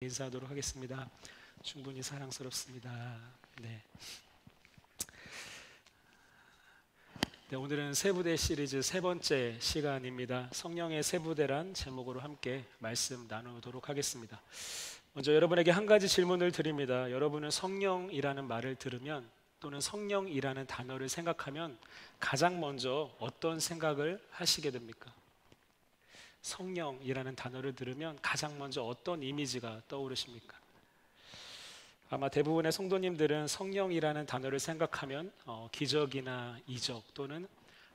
인사하도록 하겠습니다. 충분히 사랑스럽습니다. 네, 오늘은 세부대 시리즈 세 번째 시간입니다. 성령의 세부대란 제목으로 함께 말씀 나누도록 하겠습니다. 먼저 여러분에게 한 가지 질문을 드립니다. 여러분은 성령이라는 말을 들으면 또는 성령이라는 단어를 생각하면 가장 먼저 어떤 생각을 하시게 됩니까? 성령이라는 단어를 들으면 가장 먼저 어떤 이미지가 떠오르십니까? 아마 대부분의 성도님들은 성령이라는 단어를 생각하면 기적이나 이적 또는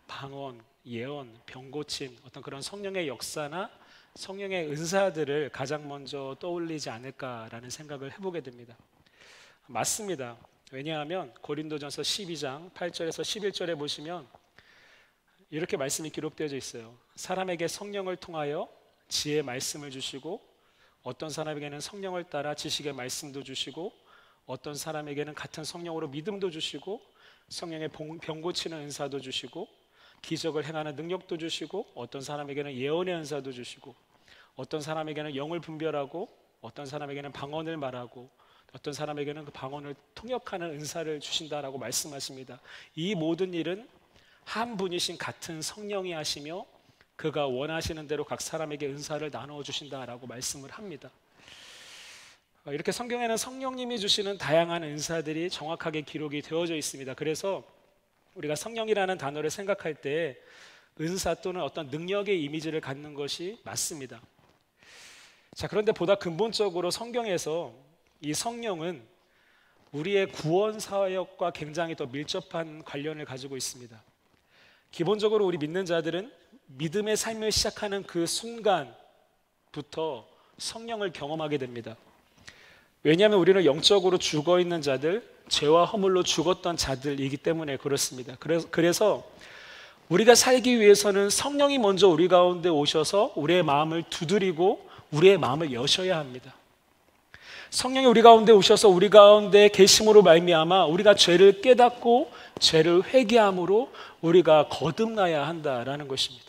방언, 예언, 병 고침, 어떤 그런 성령의 역사나 성령의 은사들을 가장 먼저 떠올리지 않을까라는 생각을 해보게 됩니다. 맞습니다. 왜냐하면 고린도전서 12장 8절에서 11절에 보시면 이렇게 말씀이 기록되어져 있어요. 사람에게 성령을 통하여 지혜의 말씀을 주시고 어떤 사람에게는 성령을 따라 지식의 말씀도 주시고 어떤 사람에게는 같은 성령으로 믿음도 주시고 성령의 병 고치는 은사도 주시고 기적을 행하는 능력도 주시고 어떤 사람에게는 예언의 은사도 주시고 어떤 사람에게는 영을 분별하고 어떤 사람에게는 방언을 말하고 어떤 사람에게는 그 방언을 통역하는 은사를 주신다라고 말씀하십니다. 이 모든 일은 한 분이신 같은 성령이 하시며 그가 원하시는 대로 각 사람에게 은사를 나누어 주신다라고 말씀을 합니다. 이렇게 성경에는 성령님이 주시는 다양한 은사들이 정확하게 기록이 되어져 있습니다. 그래서 우리가 성령이라는 단어를 생각할 때 은사 또는 어떤 능력의 이미지를 갖는 것이 맞습니다. 자, 그런데 보다 근본적으로 성경에서 이 성령은 우리의 구원 사역과 굉장히 더 밀접한 관련을 가지고 있습니다. 기본적으로 우리 믿는 자들은 믿음의 삶을 시작하는 그 순간부터 성령을 경험하게 됩니다. 왜냐하면 우리는 영적으로 죽어있는 자들, 죄와 허물로 죽었던 자들이기 때문에 그렇습니다. 그래서 우리가 살기 위해서는 성령이 먼저 우리 가운데 오셔서 우리의 마음을 두드리고 우리의 마음을 여셔야 합니다. 성령이 우리 가운데 오셔서 우리 가운데 계심으로 말미암아 우리가 죄를 깨닫고 죄를 회개함으로 우리가 거듭나야 한다라는 것입니다.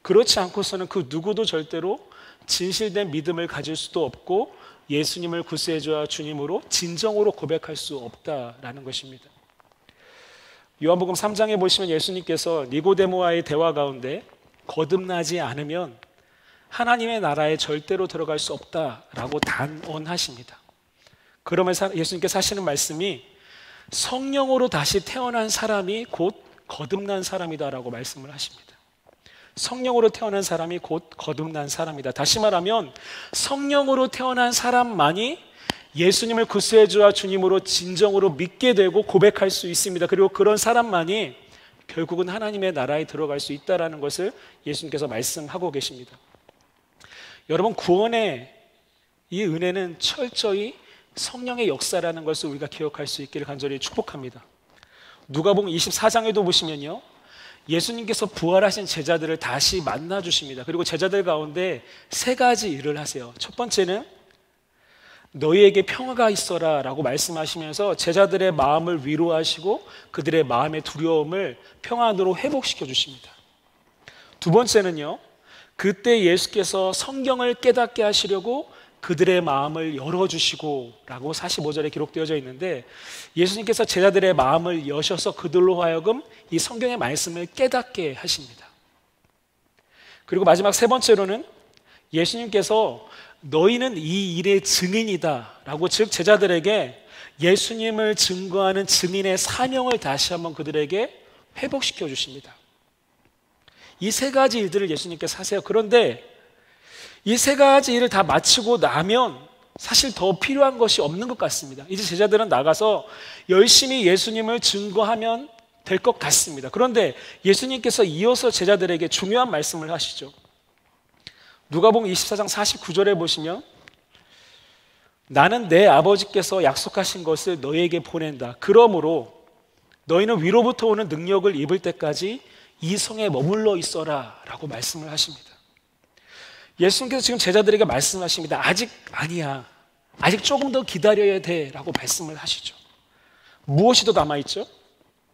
그렇지 않고서는 그 누구도 절대로 진실된 믿음을 가질 수도 없고 예수님을 구세주와 주님으로 진정으로 고백할 수 없다라는 것입니다. 요한복음 3장에 보시면 예수님께서 니고데모와의 대화 가운데 거듭나지 않으면 하나님의 나라에 절대로 들어갈 수 없다라고 단언하십니다. 그러면서 예수님께서 하시는 말씀이 성령으로 다시 태어난 사람이 곧 거듭난 사람이다라고 말씀을 하십니다. 성령으로 태어난 사람이 곧 거듭난 사람이다. 다시 말하면 성령으로 태어난 사람만이 예수님을 구세주와 주님으로 진정으로 믿게 되고 고백할 수 있습니다. 그리고 그런 사람만이 결국은 하나님의 나라에 들어갈 수 있다는 것을 예수님께서 말씀하고 계십니다. 여러분, 구원의 이 은혜는 철저히 성령의 역사라는 것을 우리가 기억할 수 있기를 간절히 축복합니다. 누가복음 24장에도 보시면요, 예수님께서 부활하신 제자들을 다시 만나 주십니다. 그리고 제자들 가운데 세 가지 일을 하세요. 첫 번째는 너희에게 평화가 있어라 라고 말씀하시면서 제자들의 마음을 위로하시고 그들의 마음의 두려움을 평안으로 회복시켜 주십니다. 두 번째는요, 그때 예수께서 성경을 깨닫게 하시려고 그들의 마음을 열어주시고 라고 45절에 기록되어져 있는데 예수님께서 제자들의 마음을 여셔서 그들로 하여금 이 성경의 말씀을 깨닫게 하십니다. 그리고 마지막 세 번째로는 예수님께서 너희는 이 일의 증인이다 라고, 즉 제자들에게 예수님을 증거하는 증인의 사명을 다시 한번 그들에게 회복시켜 주십니다. 이 세 가지 일들을 예수님께서 하세요. 그런데 이 세 가지 일을 다 마치고 나면 사실 더 필요한 것이 없는 것 같습니다. 이제 제자들은 나가서 열심히 예수님을 증거하면 될 것 같습니다. 그런데 예수님께서 이어서 제자들에게 중요한 말씀을 하시죠. 누가복음 24장 49절에 보시면 나는 내 아버지께서 약속하신 것을 너희에게 보낸다. 그러므로 너희는 위로부터 오는 능력을 입을 때까지 이 성에 머물러 있어라 라고 말씀을 하십니다. 예수님께서 지금 제자들에게 말씀하십니다. 아직 아니야. 아직 조금 더 기다려야 돼 라고 말씀을 하시죠. 무엇이 더 남아있죠?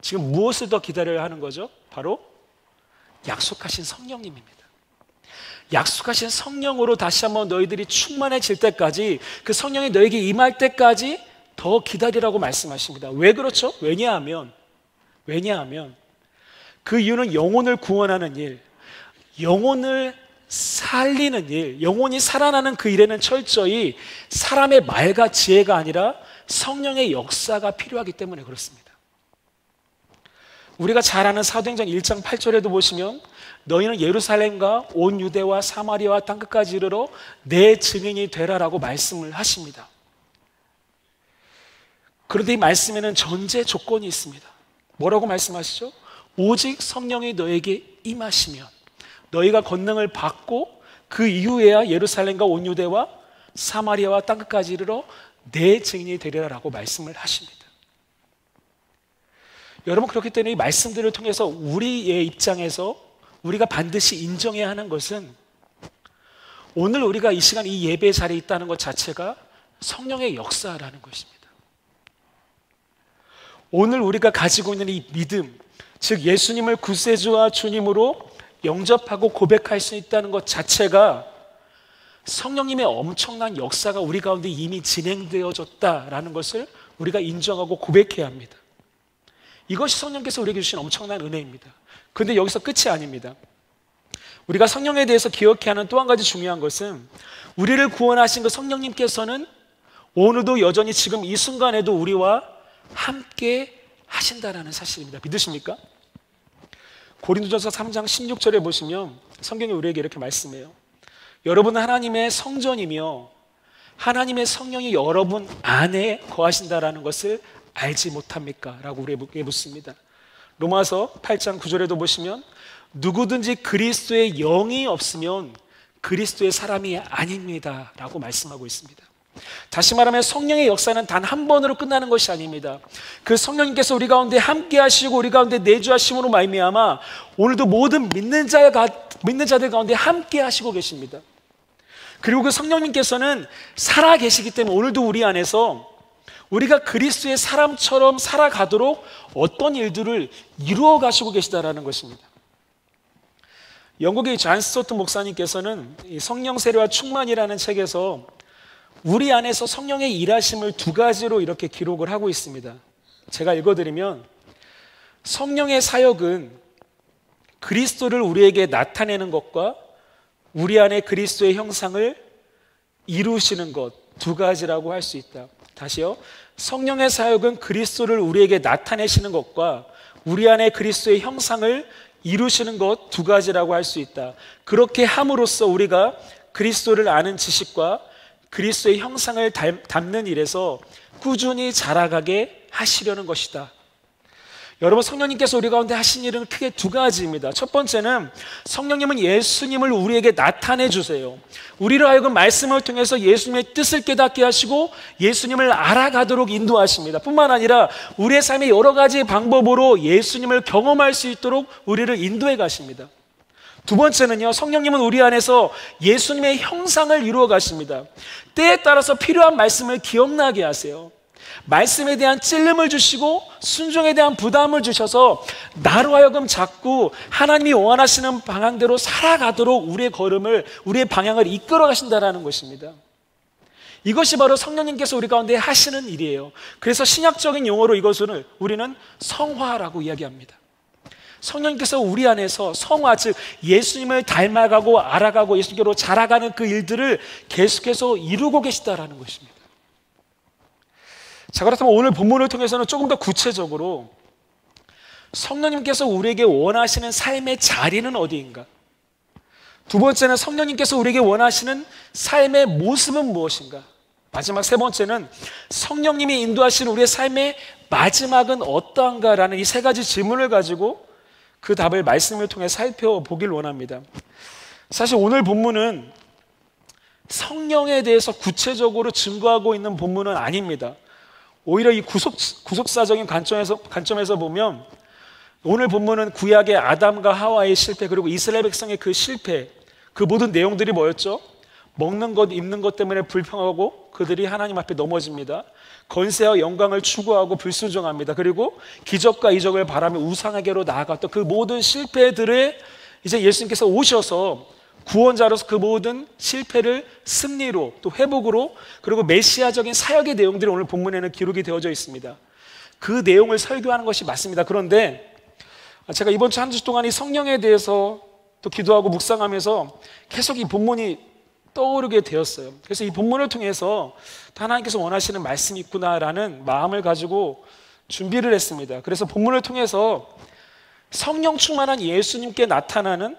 지금 무엇을 더 기다려야 하는 거죠? 바로 약속하신 성령님입니다. 약속하신 성령으로 다시 한번 너희들이 충만해질 때까지, 그 성령이 너에게 임할 때까지 더 기다리라고 말씀하십니다. 왜 그렇죠? 왜냐하면 그 이유는 영혼을 구원하는 일, 영혼을 살리는 일, 영혼이 살아나는 그 일에는 철저히 사람의 말과 지혜가 아니라 성령의 역사가 필요하기 때문에 그렇습니다. 우리가 잘 아는 사도행전 1장 8절에도 보시면 너희는 예루살렘과 온 유대와 사마리아와 땅끝까지 이르러 내 증인이 되라라고 말씀을 하십니다. 그런데 이 말씀에는 전제 조건이 있습니다. 뭐라고 말씀하시죠? 오직 성령이 너에게 임하시면, 너희가 권능을 받고 그 이후에야 예루살렘과 온 유대와 사마리아와 땅끝까지 이르러 내 증인이 되리라라고 말씀을 하십니다. 여러분, 그렇기 때문에 이 말씀들을 통해서 우리의 입장에서 우리가 반드시 인정해야 하는 것은, 오늘 우리가 이 시간 이 예배 자리에 있다는 것 자체가 성령의 역사라는 것입니다. 오늘 우리가 가지고 있는 이 믿음, 즉 예수님을 구세주와 주님으로 영접하고 고백할 수 있다는 것 자체가 성령님의 엄청난 역사가 우리 가운데 이미 진행되어졌다라는 것을 우리가 인정하고 고백해야 합니다. 이것이 성령께서 우리에게 주신 엄청난 은혜입니다. 그런데 여기서 끝이 아닙니다. 우리가 성령에 대해서 기억해야 하는 또 한 가지 중요한 것은, 우리를 구원하신 그 성령님께서는 오늘도 여전히 지금 이 순간에도 우리와 함께 하신다라는 사실입니다. 믿으십니까? 고린도전서 3장 16절에 보시면 성경이 우리에게 이렇게 말씀해요. 여러분은 하나님의 성전이며 하나님의 성령이 여러분 안에 거하신다라는 것을 알지 못합니까? 라고 우리에게 묻습니다. 로마서 8장 9절에도 보시면 누구든지 그리스도의 영이 없으면 그리스도의 사람이 아닙니다 라고 말씀하고 있습니다. 다시 말하면 성령의 역사는 단 한 번으로 끝나는 것이 아닙니다. 그 성령님께서 우리 가운데 함께 하시고 우리 가운데 내주하심으로 말미암아 오늘도 모든 믿는 자들 가운데 함께 하시고 계십니다. 그리고 그 성령님께서는 살아 계시기 때문에 오늘도 우리 안에서 우리가 그리스도의 사람처럼 살아가도록 어떤 일들을 이루어 가시고 계시다라는 것입니다. 영국의 존 스토트 목사님께서는 이 성령 세례와 충만이라는 책에서 우리 안에서 성령의 일하심을 두 가지로 이렇게 기록을 하고 있습니다. 제가 읽어드리면, 성령의 사역은 그리스도를 우리에게 나타내는 것과 우리 안에 그리스도의 형상을 이루시는 것, 두 가지라고 할 수 있다. 다시요. 성령의 사역은 그리스도를 우리에게 나타내시는 것과 우리 안에 그리스도의 형상을 이루시는 것, 두 가지라고 할 수 있다. 그렇게 함으로써 우리가 그리스도를 아는 지식과 그리스도의 형상을 담는 일에서 꾸준히 자라가게 하시려는 것이다. 여러분, 성령님께서 우리 가운데 하신 일은 크게 두 가지입니다. 첫 번째는 성령님은 예수님을 우리에게 나타내 주세요. 우리로 하여금 말씀을 통해서 예수님의 뜻을 깨닫게 하시고 예수님을 알아가도록 인도하십니다. 뿐만 아니라 우리의 삶의 여러 가지 방법으로 예수님을 경험할 수 있도록 우리를 인도해 가십니다. 두 번째는요, 성령님은 우리 안에서 예수님의 형상을 이루어 가십니다. 때에 따라서 필요한 말씀을 기억나게 하세요. 말씀에 대한 찔림을 주시고 순종에 대한 부담을 주셔서 나로 하여금 자꾸 하나님이 원하시는 방향대로 살아가도록 우리의 걸음을, 우리의 방향을 이끌어 가신다는 것입니다. 이것이 바로 성령님께서 우리 가운데 하시는 일이에요. 그래서 신약적인 용어로 이것을 우리는 성화라고 이야기합니다. 성령님께서 우리 안에서 성화, 즉 예수님을 닮아가고 알아가고 예수님께로 자라가는 그 일들을 계속해서 이루고 계시다라는 것입니다. 자, 그렇다면 오늘 본문을 통해서는 조금 더 구체적으로 성령님께서 우리에게 원하시는 삶의 자리는 어디인가? 두 번째는 성령님께서 우리에게 원하시는 삶의 모습은 무엇인가? 마지막 세 번째는 성령님이 인도하시는 우리의 삶의 마지막은 어떠한가라는 이 세 가지 질문을 가지고 그 답을 말씀을 통해 살펴보길 원합니다. 사실 오늘 본문은 성령에 대해서 구체적으로 증거하고 있는 본문은 아닙니다. 오히려 이 구속사적인 관점에서 보면 오늘 본문은 구약의 아담과 하와의 실패, 그리고 이스라엘 백성의 그 실패, 그 모든 내용들이 뭐였죠? 먹는 것, 입는 것 때문에 불평하고 그들이 하나님 앞에 넘어집니다. 권세와 영광을 추구하고 불순종합니다. 그리고 기적과 이적을 바라며 우상에게로 나아갔던 그 모든 실패들을 이제 예수님께서 오셔서 구원자로서 그 모든 실패를 승리로, 또 회복으로, 그리고 메시아적인 사역의 내용들이 오늘 본문에는 기록이 되어져 있습니다. 그 내용을 설교하는 것이 맞습니다. 그런데 제가 이번 주 한 주 동안 이 성령에 대해서 또 기도하고 묵상하면서 계속 이 본문이 떠오르게 되었어요. 그래서 이 본문을 통해서 하나님께서 원하시는 말씀이 있구나라는 마음을 가지고 준비를 했습니다. 그래서 본문을 통해서 성령 충만한 예수님께 나타나는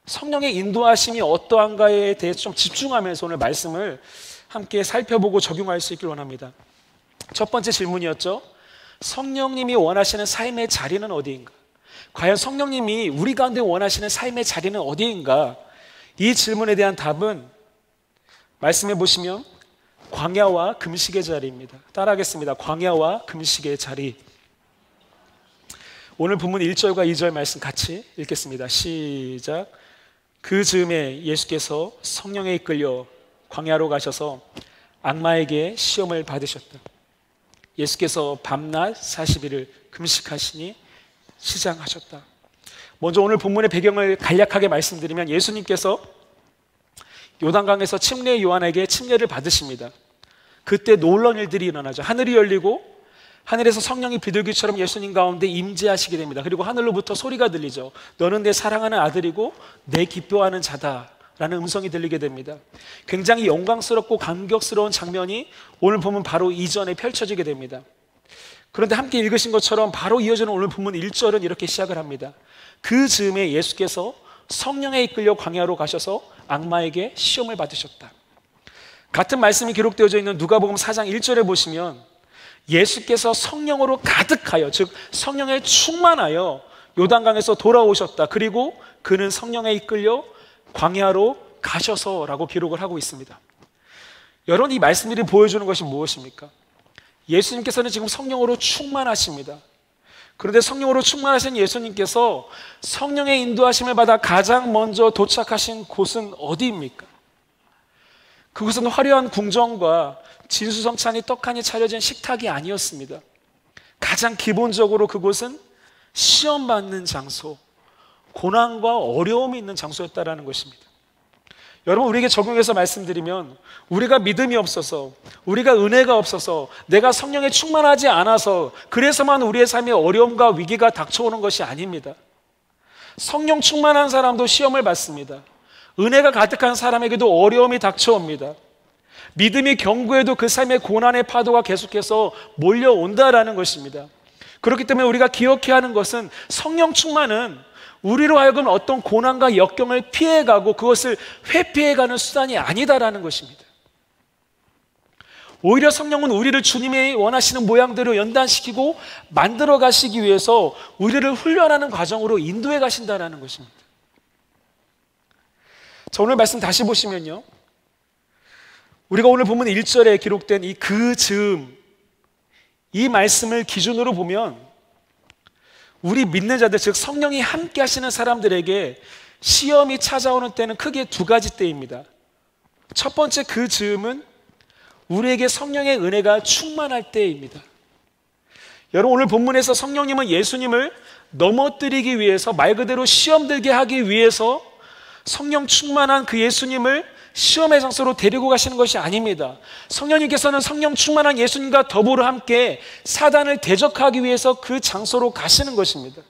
성령의 인도하심이 어떠한가에 대해서 좀 집중하면서 오늘 말씀을 함께 살펴보고 적용할 수 있길 원합니다. 첫 번째 질문이었죠. 성령님이 원하시는 삶의 자리는 어디인가? 과연 성령님이 우리 가운데 원하시는 삶의 자리는 어디인가? 이 질문에 대한 답은 말씀해 보시면 광야와 금식의 자리입니다. 따라하겠습니다. 광야와 금식의 자리. 오늘 본문 1절과 2절 말씀 같이 읽겠습니다. 시작. 그 즈음에 예수께서 성령에 이끌려 광야로 가셔서 악마에게 시험을 받으셨다. 예수께서 밤낮 40일을 금식하시니 시장하셨다. 먼저 오늘 본문의 배경을 간략하게 말씀드리면 예수님께서 요단강에서 침례 요한에게 침례를 받으십니다. 그때 놀라운 일들이 일어나죠. 하늘이 열리고 하늘에서 성령이 비둘기처럼 예수님 가운데 임재하시게 됩니다. 그리고 하늘로부터 소리가 들리죠. 너는 내 사랑하는 아들이고 내 기뻐하는 자다 라는 음성이 들리게 됩니다. 굉장히 영광스럽고 감격스러운 장면이 오늘 보면 바로 이전에 펼쳐지게 됩니다. 그런데 함께 읽으신 것처럼 바로 이어지는 오늘 본문 1절은 이렇게 시작을 합니다. 그 즈음에 예수께서 성령에 이끌려 광야로 가셔서 악마에게 시험을 받으셨다. 같은 말씀이 기록되어져 있는 누가복음 4장 1절에 보시면 예수께서 성령으로 가득하여, 즉 성령에 충만하여 요단강에서 돌아오셨다. 그리고 그는 성령에 이끌려 광야로 가셔서라고 기록을 하고 있습니다. 여러분, 이 말씀들이 보여주는 것이 무엇입니까? 예수님께서는 지금 성령으로 충만하십니다. 그런데 성령으로 충만하신 예수님께서 성령의 인도하심을 받아 가장 먼저 도착하신 곳은 어디입니까? 그곳은 화려한 궁전과 진수성찬이 떡하니 차려진 식탁이 아니었습니다. 가장 기본적으로 그곳은 시험받는 장소, 고난과 어려움이 있는 장소였다라는 것입니다. 여러분, 우리에게 적용해서 말씀드리면 우리가 믿음이 없어서, 우리가 은혜가 없어서, 내가 성령에 충만하지 않아서 그래서만 우리의 삶에 어려움과 위기가 닥쳐오는 것이 아닙니다. 성령 충만한 사람도 시험을 받습니다. 은혜가 가득한 사람에게도 어려움이 닥쳐옵니다. 믿음이 견고해도 그 삶의 고난의 파도가 계속해서 몰려온다라는 것입니다. 그렇기 때문에 우리가 기억해야 하는 것은 성령 충만은 우리로 하여금 어떤 고난과 역경을 피해가고 그것을 회피해가는 수단이 아니다라는 것입니다. 오히려 성령은 우리를 주님의 원하시는 모양대로 연단시키고 만들어 가시기 위해서 우리를 훈련하는 과정으로 인도해 가신다라는 것입니다. 자, 오늘 말씀 다시 보시면요, 우리가 오늘 본문 1절에 기록된 이 그 즈음, 이 말씀을 기준으로 보면 우리 믿는 자들, 즉 성령이 함께 하시는 사람들에게 시험이 찾아오는 때는 크게 두 가지 때입니다. 첫 번째 그 즈음은 우리에게 성령의 은혜가 충만할 때입니다. 여러분, 오늘 본문에서 성령님은 예수님을 넘어뜨리기 위해서, 말 그대로 시험 들게 하기 위해서 성령 충만한 그 예수님을 시험의 장소로 데리고 가시는 것이 아닙니다. 성령님께서는 성령 충만한 예수님과 더불어 함께 사단을 대적하기 위해서 그 장소로 가시는 것입니다.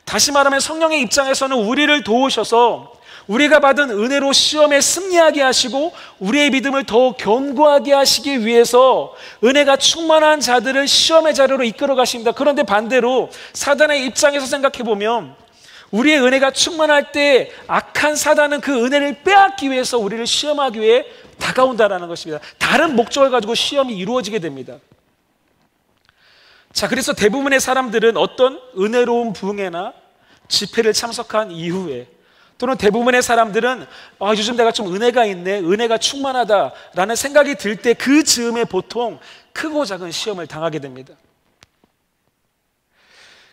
다시 말하면 성령의 입장에서는 우리를 도우셔서 우리가 받은 은혜로 시험에 승리하게 하시고 우리의 믿음을 더욱 견고하게 하시기 위해서 은혜가 충만한 자들을 시험의 자리로 이끌어 가십니다. 그런데 반대로 사단의 입장에서 생각해 보면 우리의 은혜가 충만할 때 악한 사단은 그 은혜를 빼앗기 위해서 우리를 시험하기 위해 다가온다라는 것입니다. 다른 목적을 가지고 시험이 이루어지게 됩니다. 자, 그래서 대부분의 사람들은 어떤 은혜로운 부흥회나 집회를 참석한 이후에, 또는 대부분의 사람들은 요즘 내가 좀 은혜가 있네, 은혜가 충만하다라는 생각이 들 때 그 즈음에 보통 크고 작은 시험을 당하게 됩니다.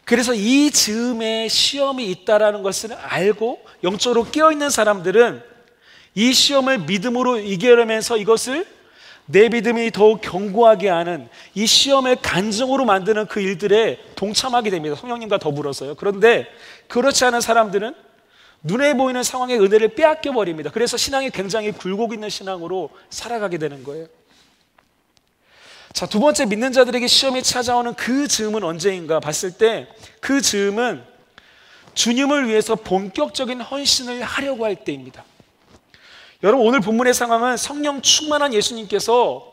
그래서 이 즈음에 시험이 있다라는 것을 알고 영적으로 깨어있는 사람들은 이 시험을 믿음으로 이겨내면서 이것을 내 믿음이 더욱 견고하게 하는, 이 시험을 간증으로 만드는 그 일들에 동참하게 됩니다. 성령님과 더불어서요. 그런데 그렇지 않은 사람들은 눈에 보이는 상황의 은혜를 빼앗겨 버립니다. 그래서 신앙이 굉장히 굴곡 있는 신앙으로 살아가게 되는 거예요. 자, 두 번째, 믿는 자들에게 시험이 찾아오는 그 즈음은 언제인가 봤을 때, 그 즈음은 주님을 위해서 본격적인 헌신을 하려고 할 때입니다. 여러분, 오늘 본문의 상황은 성령 충만한 예수님께서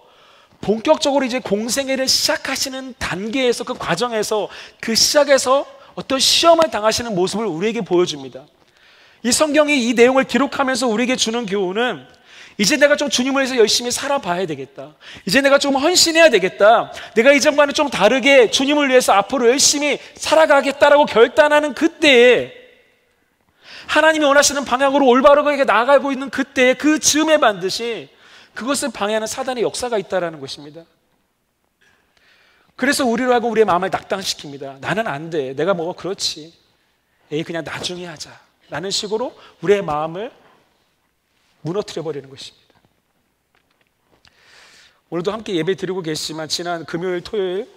본격적으로 이제 공생애를 시작하시는 단계에서, 그 과정에서, 그 시작에서 어떤 시험을 당하시는 모습을 우리에게 보여줍니다. 이 성경이 이 내용을 기록하면서 우리에게 주는 교훈은, 이제 내가 좀 주님을 위해서 열심히 살아봐야 되겠다, 이제 내가 좀 헌신해야 되겠다, 내가 이전과는 좀 다르게 주님을 위해서 앞으로 열심히 살아가겠다라고 결단하는 그때에, 하나님이 원하시는 방향으로 올바르게 나아가고 있는 그때에, 그 즈음에 반드시 그것을 방해하는 사단의 역사가 있다는 것입니다. 그래서 우리로 하고 우리의 마음을 낙당시킵니다. 나는 안 돼, 내가 뭐가 그렇지, 에이 그냥 나중에 하자 라는 식으로 우리의 마음을 무너뜨려 버리는 것입니다. 오늘도 함께 예배 드리고 계시지만, 지난 금요일, 토요일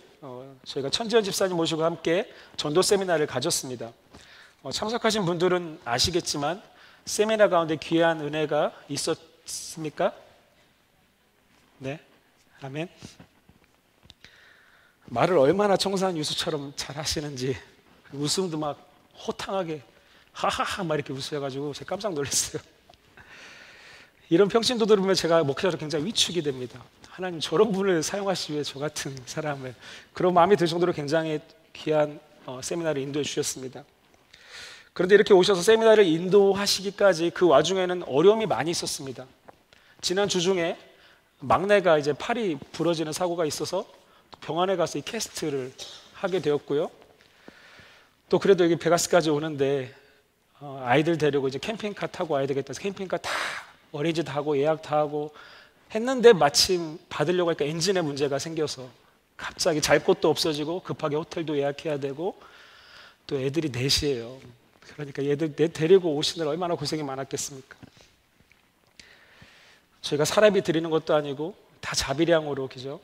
저희가 천지연 집사님 모시고 함께 전도 세미나를 가졌습니다. 참석하신 분들은 아시겠지만 세미나 가운데 귀한 은혜가 있었습니까? 네, 아멘. 말을 얼마나 청산 유수처럼 잘 하시는지, 웃음도 막 호탕하게 하하하 막 이렇게 웃으셔가지고 제가 깜짝 놀랐어요. 이런 평신도 들으면 제가 목회자로 굉장히 위축이 됩니다. 하나님, 저런 분을 사용하시기 위해 저 같은 사람을, 그런 마음이 들 정도로 굉장히 귀한 세미나를 인도해 주셨습니다. 그런데 이렇게 오셔서 세미나를 인도하시기까지 그 와중에는 어려움이 많이 있었습니다. 지난 주 중에 막내가 이제 팔이 부러지는 사고가 있어서 병원에 가서 이 캐스트를 하게 되었고요. 또 그래도 여기 베가스까지 오는데 아이들 데리고 이제 캠핑카 타고 와야 되겠다 해서 캠핑카 다 어레인지 다 하고 예약 다 하고 했는데, 마침 받으려고 하니까 엔진에 문제가 생겨서 갑자기 잘 곳도 없어지고 급하게 호텔도 예약해야 되고, 또 애들이 넷이에요. 그러니까 얘들 넷 데리고 오시느라 얼마나 고생이 많았겠습니까? 저희가 사람이 드리는 것도 아니고 다 자비량으로, 그죠?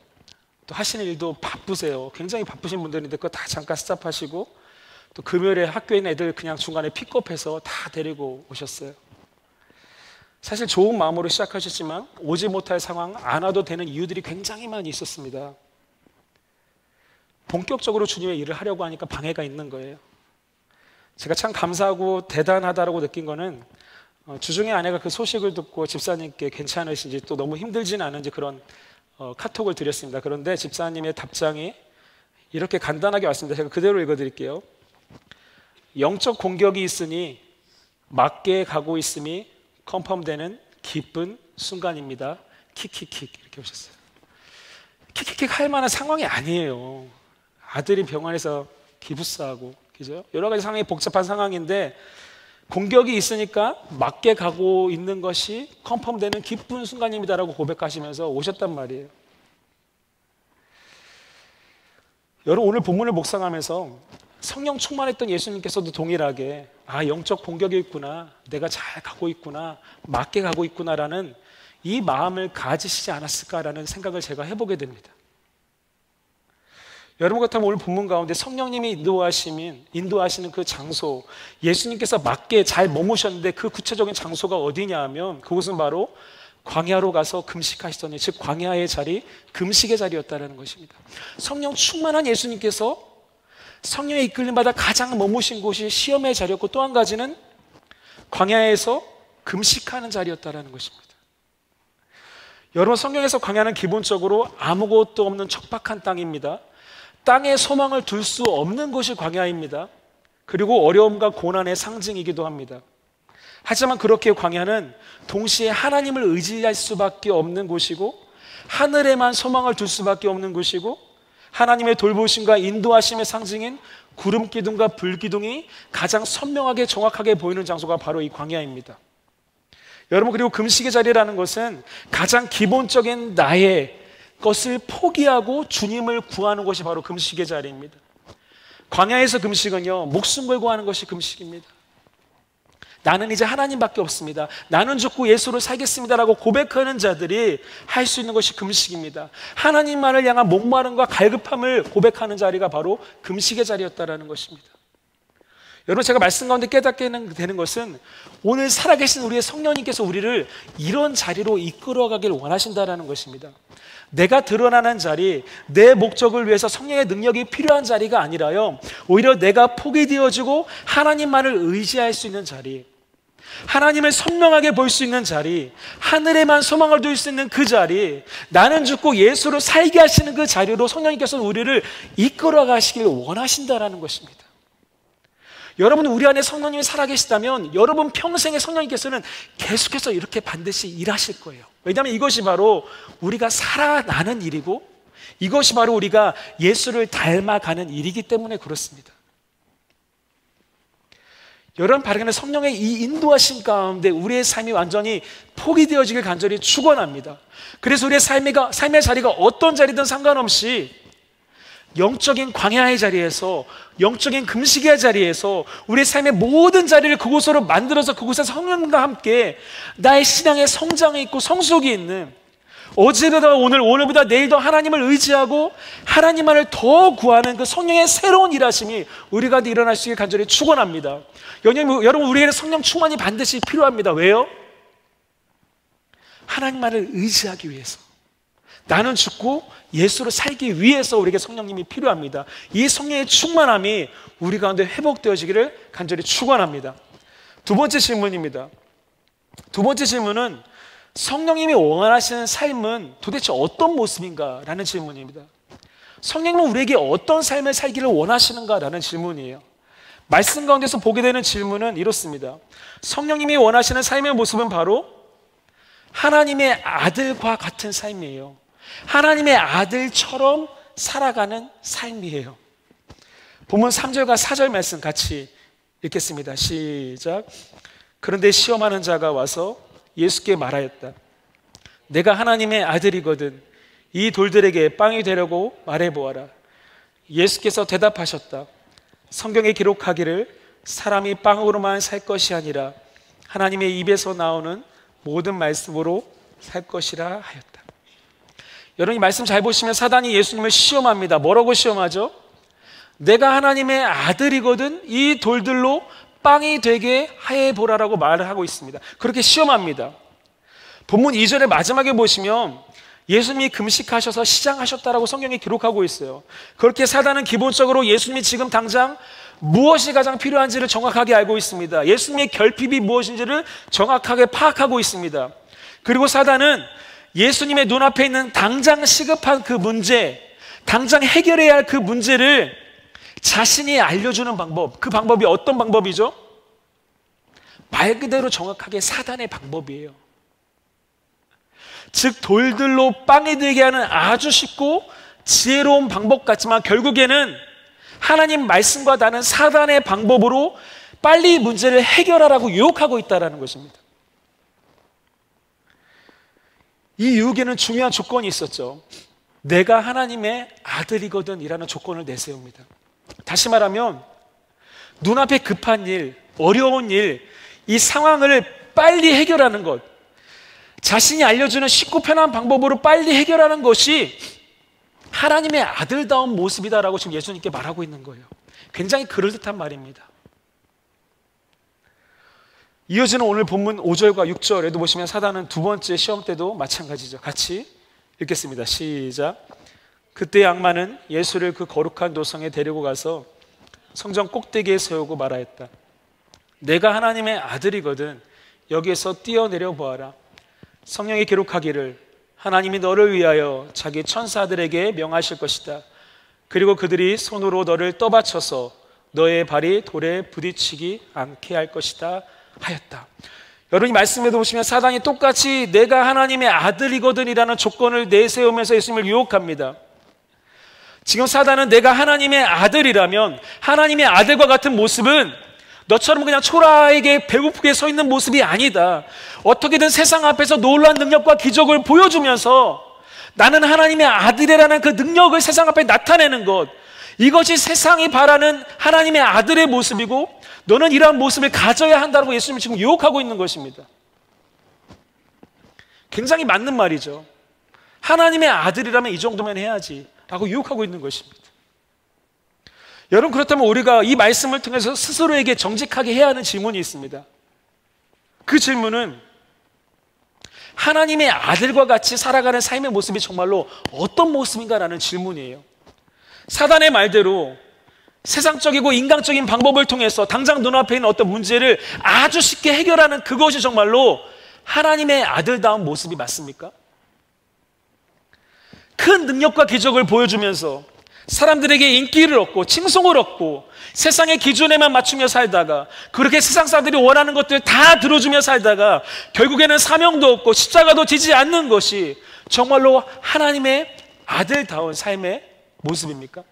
또 하시는 일도 바쁘세요. 굉장히 바쁘신 분들인데 그거 다 잠깐 스탑하시고, 또 금요일에 학교에 있는 애들 그냥 중간에 픽업해서 다 데리고 오셨어요. 사실 좋은 마음으로 시작하셨지만 오지 못할 상황, 안 와도 되는 이유들이 굉장히 많이 있었습니다. 본격적으로 주님의 일을 하려고 하니까 방해가 있는 거예요. 제가 참 감사하고 대단하다고 느낀 거는, 주중에 아내가 그 소식을 듣고 집사님께 괜찮으신지 또 너무 힘들지는 않은지 그런 카톡을 드렸습니다. 그런데 집사님의 답장이 이렇게 간단하게 왔습니다. 제가 그대로 읽어드릴게요. 영적 공격이 있으니 맞게 가고 있음이 컨펌되는 기쁜 순간입니다. 킥킥킥 이렇게 오셨어요. 킥킥킥 할 만한 상황이 아니에요. 아들이 병원에서 기부스하고, 그죠? 여러 가지 상황이 복잡한 상황인데 공격이 있으니까 맞게 가고 있는 것이 컨펌되는 기쁜 순간입니다라고 고백하시면서 오셨단 말이에요. 여러분, 오늘 본문을 묵상하면서 성령 충만했던 예수님께서도 동일하게 영적 공격이 있구나, 내가 잘 가고 있구나, 맞게 가고 있구나라는 이 마음을 가지시지 않았을까라는 생각을 제가 해보게 됩니다. 여러분 같으면 오늘 본문 가운데 성령님이 인도하시는 그 장소, 예수님께서 맞게 잘 머무셨는데 그 구체적인 장소가 어디냐 하면 그곳은 바로 광야로 가서 금식하시더니, 즉 광야의 자리, 금식의 자리였다는 것입니다. 성령 충만한 예수님께서 성령의 이끌림 받아 가장 머무신 곳이 시험의 자리였고, 또 한 가지는 광야에서 금식하는 자리였다는 것입니다. 여러분, 성경에서 광야는 기본적으로 아무것도 없는 척박한 땅입니다. 땅에 소망을 둘 수 없는 곳이 광야입니다. 그리고 어려움과 고난의 상징이기도 합니다. 하지만 그렇게 광야는 동시에 하나님을 의지할 수밖에 없는 곳이고, 하늘에만 소망을 둘 수밖에 없는 곳이고, 하나님의 돌보심과 인도하심의 상징인 구름 기둥과 불 기둥이 가장 선명하게 정확하게 보이는 장소가 바로 이 광야입니다. 여러분, 그리고 금식의 자리라는 것은 가장 기본적인 나의 것을 포기하고 주님을 구하는 것이 바로 금식의 자리입니다. 광야에서 금식은요, 목숨 걸고 하는 것이 금식입니다. 나는 이제 하나님밖에 없습니다, 나는 죽고 예수를 살겠습니다라고 고백하는 자들이 할 수 있는 것이 금식입니다. 하나님만을 향한 목마름과 갈급함을 고백하는 자리가 바로 금식의 자리였다라는 것입니다. 여러분, 제가 말씀 가운데 깨닫게 되는 것은 오늘 살아계신 우리의 성령님께서 우리를 이런 자리로 이끌어가길 원하신다는 것입니다. 내가 드러나는 자리, 내 목적을 위해서 성령의 능력이 필요한 자리가 아니라요, 오히려 내가 포기되어지고 하나님만을 의지할 수 있는 자리, 하나님을 선명하게 볼 수 있는 자리, 하늘에만 소망을 둘 수 있는 그 자리, 나는 죽고 예수로 살게 하시는 그 자리로 성령님께서 우리를 이끌어 가시길 원하신다라는 것입니다. 여러분, 우리 안에 성령님이 살아계시다면 여러분 평생에 성령님께서는 계속해서 이렇게 반드시 일하실 거예요. 왜냐하면 이것이 바로 우리가 살아나는 일이고, 이것이 바로 우리가 예수를 닮아가는 일이기 때문에 그렇습니다. 여러분, 바르게는 성령의 이 인도하심 가운데 우리의 삶이 완전히 포기되어지길 간절히 축원합니다. 그래서 우리의 삶의 자리가 어떤 자리든 상관없이 영적인 광야의 자리에서, 영적인 금식의 자리에서 우리의 삶의 모든 자리를 그곳으로 만들어서 그곳에서 성령과 함께 나의 신앙의 성장이 있고 성숙이 있는, 어제보다 오늘보다 내일 더 하나님을 의지하고 하나님만을 더 구하는 그 성령의 새로운 일하심이 우리 가운데 일어날 수 있게 간절히 축원합니다. 여러분, 우리에게 성령 충만이 반드시 필요합니다. 왜요? 하나님만을 의지하기 위해서, 나는 죽고 예수로 살기 위해서 우리에게 성령님이 필요합니다. 이 성령의 충만함이 우리 가운데 회복되어지기를 간절히 축원합니다. 두 번째 질문입니다. 두 번째 질문은 성령님이 원하시는 삶은 도대체 어떤 모습인가? 라는 질문입니다. 성령님은 우리에게 어떤 삶을 살기를 원하시는가? 라는 질문이에요. 말씀 가운데서 보게 되는 질문은 이렇습니다. 성령님이 원하시는 삶의 모습은 바로 하나님의 아들과 같은 삶이에요. 하나님의 아들처럼 살아가는 삶이에요. 본문 3절과 4절 말씀 같이 읽겠습니다. 시작. 그런데 시험하는 자가 와서 예수께 말하였다. 내가 하나님의 아들이거든 이 돌들에게 빵이 되려고 말해보아라. 예수께서 대답하셨다. 성경에 기록하기를 사람이 빵으로만 살 것이 아니라 하나님의 입에서 나오는 모든 말씀으로 살 것이라 하였다. 여러분, 이 말씀 잘 보시면 사단이 예수님을 시험합니다. 뭐라고 시험하죠? 내가 하나님의 아들이거든 이 돌들로 빵이 되게 해보라라고 말을 하고 있습니다. 그렇게 시험합니다. 본문 2절의 마지막에 보시면 예수님이 금식하셔서 시장하셨다라고 성경에 기록하고 있어요. 그렇게 사단은 기본적으로 예수님이 지금 당장 무엇이 가장 필요한지를 정확하게 알고 있습니다. 예수님의 결핍이 무엇인지를 정확하게 파악하고 있습니다. 그리고 사단은 예수님의 눈앞에 있는 당장 시급한 그 문제, 당장 해결해야 할 그 문제를 자신이 알려주는 방법, 그 방법이 어떤 방법이죠? 말 그대로 정확하게 사단의 방법이에요. 즉 돌들로 빵이 되게 하는 아주 쉽고 지혜로운 방법 같지만 결국에는 하나님 말씀과 다른 사단의 방법으로 빨리 문제를 해결하라고 유혹하고 있다는 것입니다. 이 유혹에는 중요한 조건이 있었죠. 내가 하나님의 아들이거든 이라는 조건을 내세웁니다. 다시 말하면 눈앞에 급한 일, 어려운 일, 이 상황을 빨리 해결하는 것, 자신이 알려주는 쉽고 편한 방법으로 빨리 해결하는 것이 하나님의 아들다운 모습이다라고 지금 예수님께 말하고 있는 거예요. 굉장히 그럴듯한 말입니다. 이어지는 오늘 본문 5절과 6절에도 보시면 사단은 두 번째 시험 때도 마찬가지죠. 같이 읽겠습니다. 시작. 그때 악마는 예수를 그 거룩한 도성에 데리고 가서 성전 꼭대기에 세우고 말하였다. 내가 하나님의 아들이거든 여기에서 뛰어내려 보아라. 성경에 기록하기를 하나님이 너를 위하여 자기 천사들에게 명하실 것이다. 그리고 그들이 손으로 너를 떠받쳐서 너의 발이 돌에 부딪히지 않게 할 것이다 하였다. 여러분이 말씀에도 보시면 사단이 똑같이 내가 하나님의 아들이거든 이라는 조건을 내세우면서 예수님을 유혹합니다. 지금 사단은 내가 하나님의 아들이라면 하나님의 아들과 같은 모습은 너처럼 그냥 초라하게 배고프게 서 있는 모습이 아니다. 어떻게든 세상 앞에서 놀라운 능력과 기적을 보여주면서 나는 하나님의 아들이라는 그 능력을 세상 앞에 나타내는 것, 이것이 세상이 바라는 하나님의 아들의 모습이고 너는 이러한 모습을 가져야 한다고 예수님이 지금 유혹하고 있는 것입니다. 굉장히 맞는 말이죠. 하나님의 아들이라면 이 정도면 해야지 라고 유혹하고 있는 것입니다. 여러분, 그렇다면 우리가 이 말씀을 통해서 스스로에게 정직하게 해야 하는 질문이 있습니다. 그 질문은 하나님의 아들과 같이 살아가는 삶의 모습이 정말로 어떤 모습인가라는 질문이에요. 사단의 말대로 세상적이고 인간적인 방법을 통해서 당장 눈앞에 있는 어떤 문제를 아주 쉽게 해결하는 그것이 정말로 하나님의 아들다운 모습이 맞습니까? 큰 능력과 기적을 보여주면서 사람들에게 인기를 얻고 칭송을 얻고 세상의 기준에만 맞추며 살다가 그렇게 세상 사람들이 원하는 것들 다 들어주며 살다가 결국에는 사명도 없고 십자가도 지지 않는 것이 정말로 하나님의 아들다운 삶의 모습입니까?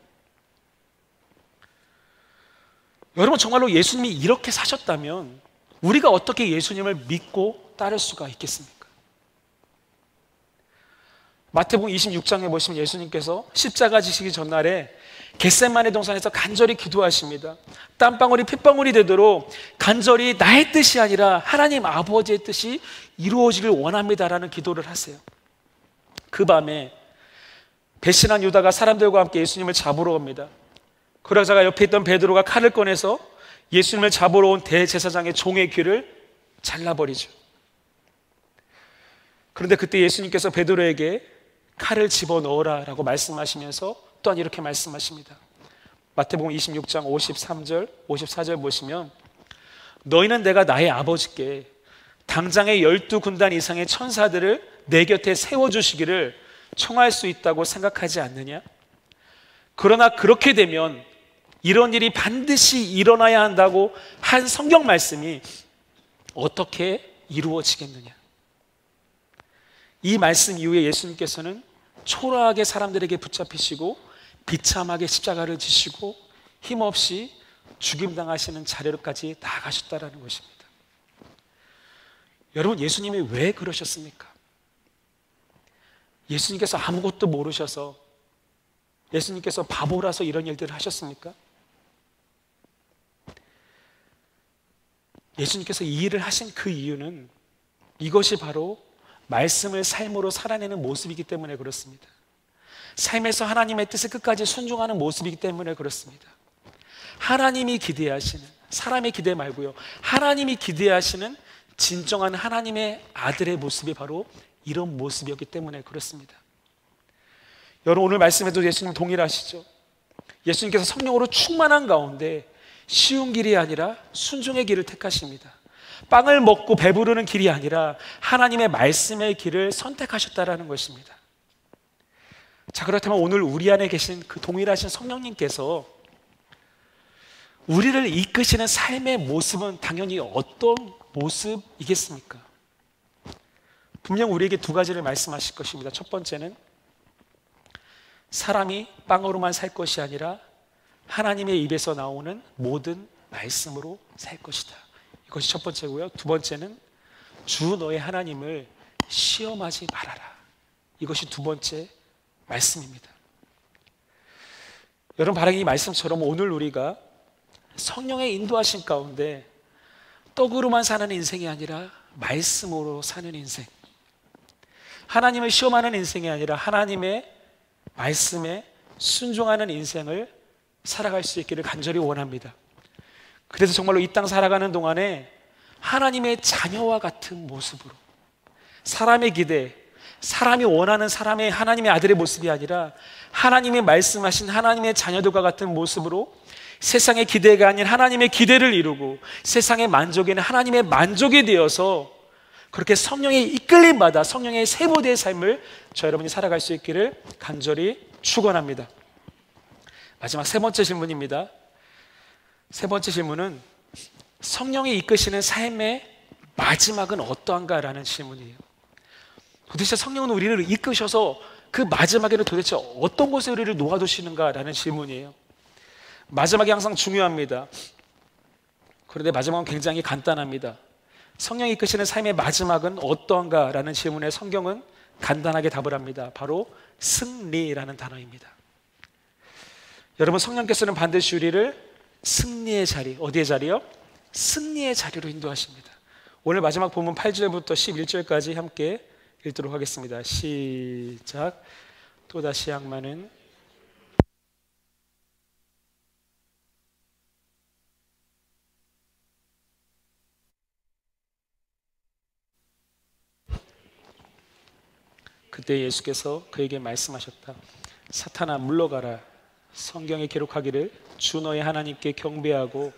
여러분, 정말로 예수님이 이렇게 사셨다면 우리가 어떻게 예수님을 믿고 따를 수가 있겠습니까? 마태복음 26장에 보시면 예수님께서 십자가 지시기 전날에 겟세마네 동산에서 간절히 기도하십니다. 땀방울이 핏방울이 되도록 간절히 나의 뜻이 아니라 하나님 아버지의 뜻이 이루어지길 원합니다라는 기도를 하세요. 그 밤에 배신한 유다가 사람들과 함께 예수님을 잡으러 옵니다. 그러자가 옆에 있던 베드로가 칼을 꺼내서 예수님을 잡으러 온 대제사장의 종의 귀를 잘라버리죠. 그런데 그때 예수님께서 베드로에게 칼을 집어넣어라 라고 말씀하시면서 또한 이렇게 말씀하십니다. 마태복음 26장 53절 54절 보시면 너희는 내가 나의 아버지께 당장의 12군단 이상의 천사들을 내 곁에 세워주시기를 청할 수 있다고 생각하지 않느냐? 그러나 그렇게 되면 이런 일이 반드시 일어나야 한다고 한 성경 말씀이 어떻게 이루어지겠느냐? 이 말씀 이후에 예수님께서는 초라하게 사람들에게 붙잡히시고 비참하게 십자가를 지시고 힘없이 죽임당하시는 자리로까지 나아가셨다는 것입니다. 여러분, 예수님이 왜 그러셨습니까? 예수님께서 아무것도 모르셔서, 예수님께서 바보라서 이런 일들을 하셨습니까? 예수님께서 이 일을 하신 그 이유는 이것이 바로 말씀을 삶으로 살아내는 모습이기 때문에 그렇습니다. 삶에서 하나님의 뜻을 끝까지 순종하는 모습이기 때문에 그렇습니다. 하나님이 기대하시는, 사람의 기대 말고요, 하나님이 기대하시는 진정한 하나님의 아들의 모습이 바로 이런 모습이었기 때문에 그렇습니다. 여러분, 오늘 말씀에도 예수님 동일하시죠? 예수님께서 성령으로 충만한 가운데 쉬운 길이 아니라 순종의 길을 택하십니다. 빵을 먹고 배부르는 길이 아니라 하나님의 말씀의 길을 선택하셨다라는 것입니다. 자, 그렇다면 오늘 우리 안에 계신 그 동일하신 성령님께서 우리를 이끄시는 삶의 모습은 당연히 어떤 모습이겠습니까? 분명 우리에게 두 가지를 말씀하실 것입니다. 첫 번째는 사람이 빵으로만 살 것이 아니라 하나님의 입에서 나오는 모든 말씀으로 살 것이다. 이것이 첫 번째고요. 두 번째는 주 너의 하나님을 시험하지 말아라. 이것이 두 번째 말씀입니다. 여러분, 바로 이 말씀처럼 오늘 우리가 성령의 인도하신 가운데 떡으로만 사는 인생이 아니라 말씀으로 사는 인생, 하나님을 시험하는 인생이 아니라 하나님의 말씀에 순종하는 인생을 살아갈 수 있기를 간절히 원합니다. 그래서 정말로 이 땅 살아가는 동안에 하나님의 자녀와 같은 모습으로, 사람의 기대, 사람이 원하는 사람의 하나님의 아들의 모습이 아니라 하나님의 말씀하신 하나님의 자녀들과 같은 모습으로 세상의 기대가 아닌 하나님의 기대를 이루고 세상의 만족에는 하나님의 만족이 되어서 그렇게 성령의 이끌림 받아 성령의 세보대의 삶을 저 여러분이 살아갈 수 있기를 간절히 축원합니다. 마지막 세 번째 질문입니다. 세 번째 질문은 성령이 이끄시는 삶의 마지막은 어떠한가라는 질문이에요. 도대체 성령은 우리를 이끄셔서 그 마지막에는 도대체 어떤 곳에 우리를 놓아두시는가라는 질문이에요. 마지막이 항상 중요합니다. 그런데 마지막은 굉장히 간단합니다. 성령이 이끄시는 삶의 마지막은 어떠한가라는 질문에 성경은 간단하게 답을 합니다. 바로 승리라는 단어입니다. 여러분, 성령께서는 반드시 우리를 승리의 자리, 어디의 자리요? 승리의 자리로 인도하십니다. 오늘 마지막 본문 8절부터 11절까지 함께 읽도록 하겠습니다. 시작. 또다시 악마는 그때 예수께서 그에게 말씀하셨다. 사탄아 물러가라. 성경에 기록하기를 주 너의 하나님께 경배하고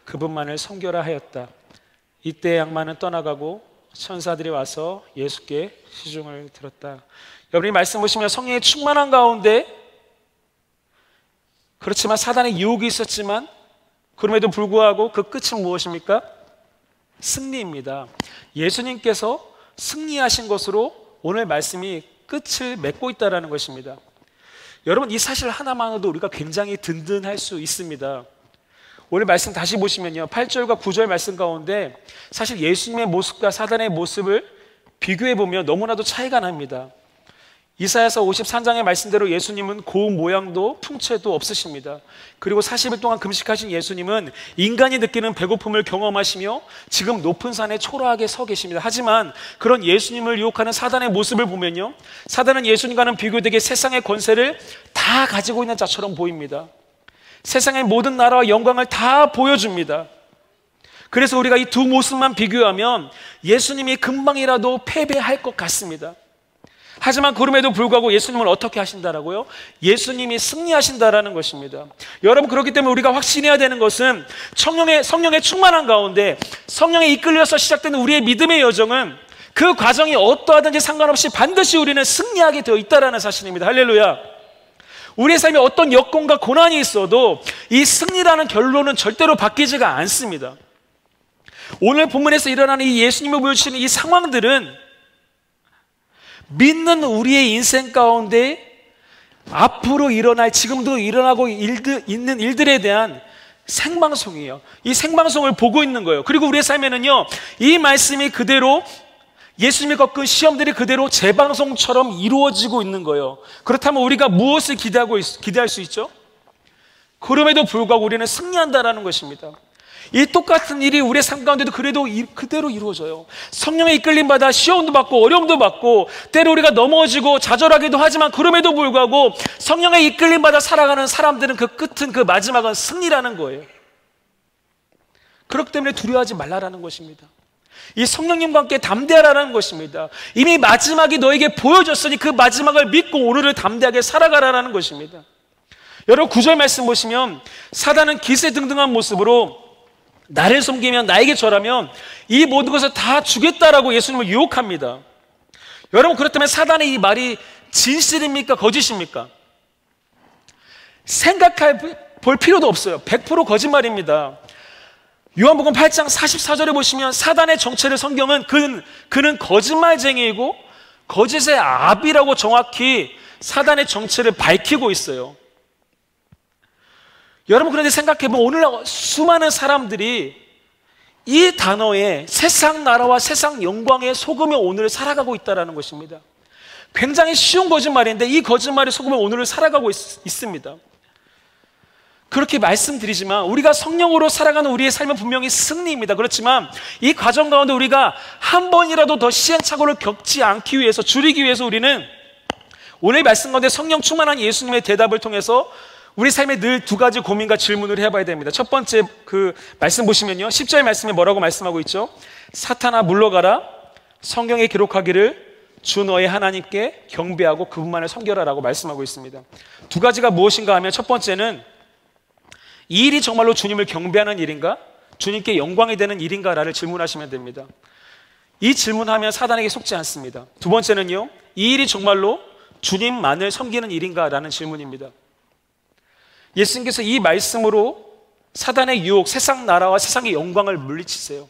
그분만을 섬겨라 하였다. 이때 양만은 떠나가고 천사들이 와서 예수께 시중을 들었다. 여러분이 말씀 보시면 성령의 충만한 가운데, 그렇지만 사단의 유혹이 있었지만 그럼에도 불구하고 그 끝은 무엇입니까? 승리입니다. 예수님께서 승리하신 것으로 오늘 말씀이 끝을 맺고 있다는 것입니다. 여러분, 이 사실 하나만으로도 우리가 굉장히 든든할 수 있습니다. 오늘 말씀 다시 보시면요, 8절과 9절 말씀 가운데 사실 예수님의 모습과 사단의 모습을 비교해 보면 너무나도 차이가 납니다. 이사야서 53장의 말씀대로 예수님은 고운 모양도 풍채도 없으십니다. 그리고 40일 동안 금식하신 예수님은 인간이 느끼는 배고픔을 경험하시며 지금 높은 산에 초라하게 서 계십니다. 하지만 그런 예수님을 유혹하는 사단의 모습을 보면요, 사단은 예수님과는 비교되게 세상의 권세를 다 가지고 있는 자처럼 보입니다. 세상의 모든 나라와 영광을 다 보여줍니다. 그래서 우리가 이 두 모습만 비교하면 예수님이 금방이라도 패배할 것 같습니다. 하지만 그럼에도 불구하고 예수님은 어떻게 하신다라고요? 예수님이 승리하신다라는 것입니다. 여러분, 그렇기 때문에 우리가 확신해야 되는 것은 성령의 충만한 가운데 성령에 이끌려서 시작되는 우리의 믿음의 여정은 그 과정이 어떠하든지 상관없이 반드시 우리는 승리하게 되어 있다는 사실입니다. 할렐루야. 우리의 삶에 어떤 여건과 고난이 있어도 이 승리라는 결론은 절대로 바뀌지가 않습니다. 오늘 본문에서 일어나는 이 예수님을 보여주시는 이 상황들은 믿는 우리의 인생 가운데 앞으로 일어날, 지금도 일어나고 있는 일들에 대한 생방송이에요. 이 생방송을 보고 있는 거예요. 그리고 우리의 삶에는요, 이 말씀이 그대로, 예수님이 겪은 시험들이 그대로 재방송처럼 이루어지고 있는 거예요. 그렇다면 우리가 무엇을 기대할 수 있죠? 그럼에도 불구하고 우리는 승리한다라는 것입니다. 이 똑같은 일이 우리의 삶 가운데도 그대로 이루어져요. 성령의 이끌림 받아 시험도 받고 어려움도 받고 때로 우리가 넘어지고 좌절하기도 하지만 그럼에도 불구하고 성령의 이끌림 받아 살아가는 사람들은 그 끝은, 그 마지막은 승리라는 거예요. 그렇기 때문에 두려워하지 말라라는 것입니다. 이 성령님과 함께 담대하라는 것입니다. 이미 마지막이 너에게 보여졌으니 그 마지막을 믿고 오늘을 담대하게 살아가라는 것입니다. 여러분, 9절 말씀 보시면 사단은 기세등등한 모습으로 나를 섬기면, 나에게 절하면 이 모든 것을 다 주겠다라고 예수님을 유혹합니다. 여러분, 그렇다면 사단의 이 말이 진실입니까? 거짓입니까? 생각해 볼 필요도 없어요. 100% 거짓말입니다. 요한복음 8장 44절에 보시면 사단의 정체를 성경은 그는 거짓말쟁이이고 거짓의 아비라고 정확히 사단의 정체를 밝히고 있어요. 여러분, 그런데 생각해보면 오늘날 수많은 사람들이 이 단어에 세상 나라와 세상 영광에 속으며 오늘을 살아가고 있다는 것입니다. 굉장히 쉬운 거짓말인데 이 거짓말에 속으며 오늘을 살아가고 있습니다. 그렇게 말씀드리지만 우리가 성령으로 살아가는 우리의 삶은 분명히 승리입니다. 그렇지만 이 과정 가운데 우리가 한 번이라도 더 시행착오를 겪지 않기 위해서, 줄이기 위해서 우리는 오늘 말씀 가운데 성령 충만한 예수님의 대답을 통해서 우리 삶에 늘 두 가지 고민과 질문을 해봐야 됩니다. 첫 번째 그 말씀 보시면요, 10절 말씀에 뭐라고 말씀하고 있죠? 사탄아 물러가라. 성경에 기록하기를 주 너의 하나님께 경배하고 그분만을 섬겨라라고 말씀하고 있습니다. 두 가지가 무엇인가 하면 첫 번째는 이 일이 정말로 주님을 경배하는 일인가? 주님께 영광이 되는 일인가라를 질문하시면 됩니다. 이 질문하면 사단에게 속지 않습니다. 두 번째는요, 이 일이 정말로 주님만을 섬기는 일인가라는 질문입니다. 예수님께서 이 말씀으로 사단의 유혹, 세상 나라와 세상의 영광을 물리치세요.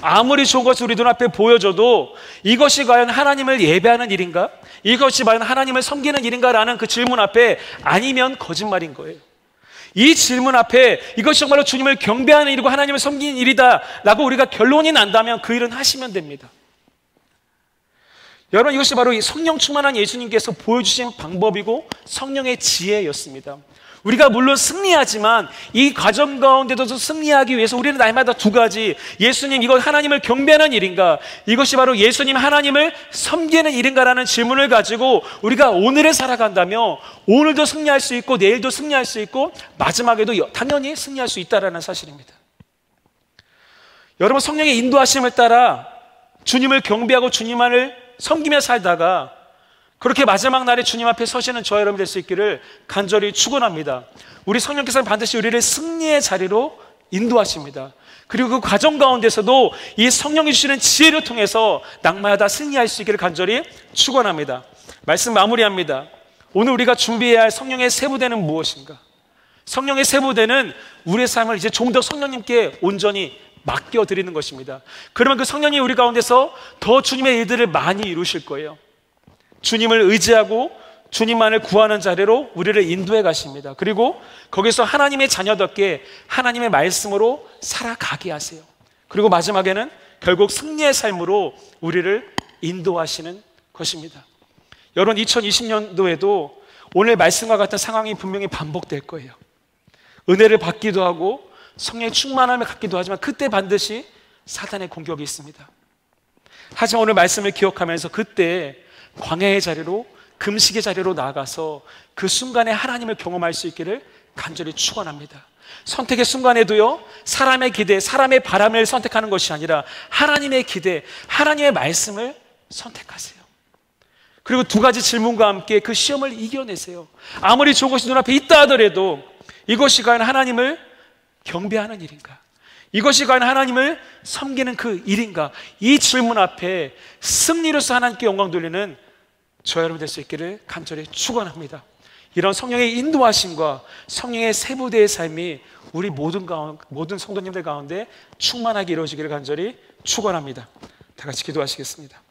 아무리 좋은 것이 우리 눈앞에 보여져도 이것이 과연 하나님을 예배하는 일인가? 이것이 과연 하나님을 섬기는 일인가라는 그 질문 앞에 아니면 거짓말인 거예요. 이 질문 앞에 이것이 정말로 주님을 경배하는 일이고 하나님을 섬기는 일이다 라고 우리가 결론이 난다면 그 일은 하시면 됩니다. 여러분, 이것이 바로 이 성령 충만한 예수님께서 보여주신 방법이고 성령의 지혜였습니다. 우리가 물론 승리하지만 이 과정 가운데도 승리하기 위해서 우리는 날마다 두 가지, 예수님 이것 하나님을 경배하는 일인가, 이것이 바로 예수님 하나님을 섬기는 일인가라는 질문을 가지고 우리가 오늘을 살아간다며 오늘도 승리할 수 있고 내일도 승리할 수 있고 마지막에도 당연히 승리할 수 있다는 사실입니다. 여러분, 성령의 인도하심을 따라 주님을 경배하고 주님만을 섬기며 살다가 그렇게 마지막 날에 주님 앞에 서시는 저와 여러분 될 수 있기를 간절히 축원합니다. 우리 성령께서는 반드시 우리를 승리의 자리로 인도하십니다. 그리고 그 과정 가운데서도 이 성령이 주시는 지혜를 통해서 낙마하다 승리할 수 있기를 간절히 축원합니다. 말씀 마무리합니다. 오늘 우리가 준비해야 할 성령의 세부대는 무엇인가? 성령의 세부대는 우리의 삶을 이제 좀 더 성령님께 온전히 맡겨드리는 것입니다. 그러면 그 성령이 우리 가운데서 더 주님의 일들을 많이 이루실 거예요. 주님을 의지하고 주님만을 구하는 자리로 우리를 인도해 가십니다. 그리고 거기서 하나님의 자녀답게 하나님의 말씀으로 살아가게 하세요. 그리고 마지막에는 결국 승리의 삶으로 우리를 인도하시는 것입니다. 여러분, 2020년도에도 오늘 말씀과 같은 상황이 분명히 반복될 거예요. 은혜를 받기도 하고 성령의 충만함을 갖기도 하지만 그때 반드시 사단의 공격이 있습니다. 하지만 오늘 말씀을 기억하면서 그때 광야의 자리로, 금식의 자리로 나아가서 그 순간에 하나님을 경험할 수 있기를 간절히 축원합니다. 선택의 순간에도요, 사람의 기대, 사람의 바람을 선택하는 것이 아니라 하나님의 기대, 하나님의 말씀을 선택하세요. 그리고 두 가지 질문과 함께 그 시험을 이겨내세요. 아무리 좋은 것이 눈앞에 있다 하더라도 이것이 과연 하나님을 경배하는 일인가? 이것이 과연 하나님을 섬기는 그 일인가? 이 질문 앞에 승리로서 하나님께 영광 돌리는 저와 여러분 될 수 있기를 간절히 축원합니다. 이런 성령의 인도하심과 성령의 세부대의 삶이 우리 모든 성도님들 가운데 충만하게 이루어지기를 간절히 축원합니다. 다 같이 기도하시겠습니다.